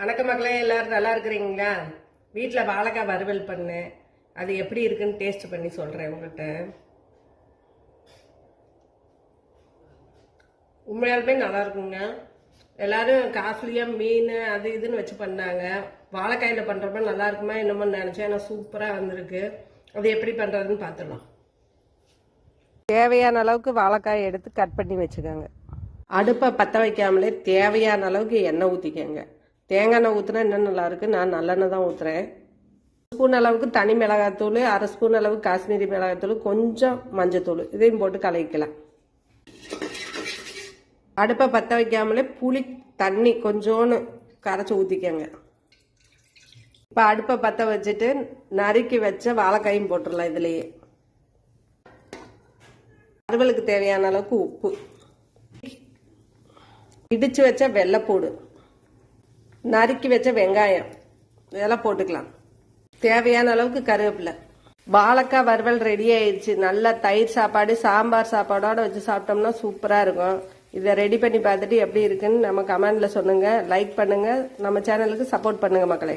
வணக்கம் மக்களே, எல்லாரும் நல்லா இருக்கிறீங்களா? வீட்டில் வாழைக்காய் வறுவல் பண்ணேன். அது எப்படி இருக்குன்னு டேஸ்ட் பண்ணி சொல்கிறேன் உங்கள்கிட்ட. உண்மையாலுமே நல்லா இருக்குங்க. எல்லாரும் காஸ்ட்லியாக மீன் அது இதுன்னு வச்சு பண்ணாங்க. வாழைக்காயில் பண்ணுறப்ப நல்லா இருக்குமா என்னமோ நினச்சேன். ஆனால் சூப்பராக வந்திருக்கு. அது எப்படி பண்ணுறதுன்னு பார்த்துடலாம். தேவையான அளவுக்கு வாழைக்காய் எடுத்து கட் பண்ணி வச்சுக்கோங்க. அடுப்பை பற்ற வைக்காமலே தேவையான அளவுக்கு எண்ணெய் ஊற்றிக்கோங்க. தேங்காய் எண்ணெய் ஊற்றினா இன்னும் நல்லாயிருக்கு. நான் நல்லெண்ணெய் தான் ஊற்றுறேன். ஸ்பூன் அளவுக்கு தனி மிளகாத்தூள், அரை ஸ்பூன் அளவுக்கு காஷ்மீரி மிளகாத்தூள், கொஞ்சம் மஞ்சத்தூள், இதையும் போட்டு கலக்கிக்கலாம். அடுப்பை பற்ற வைக்காமலே புளி தண்ணி கொஞ்சோன்னு கரைச்சி ஊற்றிக்கோங்க. இப்போ அடுப்பை பற்ற வச்சுட்டு நறுக்கி வச்ச வாழைக்காயும் போட்டுடலாம். இதுலேயே வறுவலுக்கு தேவையான அளவுக்கு உப்பு, இடிச்சு வச்ச வெள்ளைப்பூடு, நறுக்கி வச்ச வெங்காயம் இதெல்லாம் போட்டுக்கலாம். தேவையான அளவுக்கு கருவேப்பிலை. வாழைக்காய் வறுவல் ரெடி ஆயிடுச்சு. நல்லா தயிர் சாப்பாடு, சாம்பார் சாப்பாடோட வச்சு சாப்பிட்டோம்னா சூப்பராக இருக்கும். இதை ரெடி பண்ணி பார்த்துட்டு எப்படி இருக்குன்னு நம்ம கமெண்ட்ல சொல்லுங்க. லைக் பண்ணுங்க. நம்ம சேனலுக்கு சப்போர்ட் பண்ணுங்க மக்களே.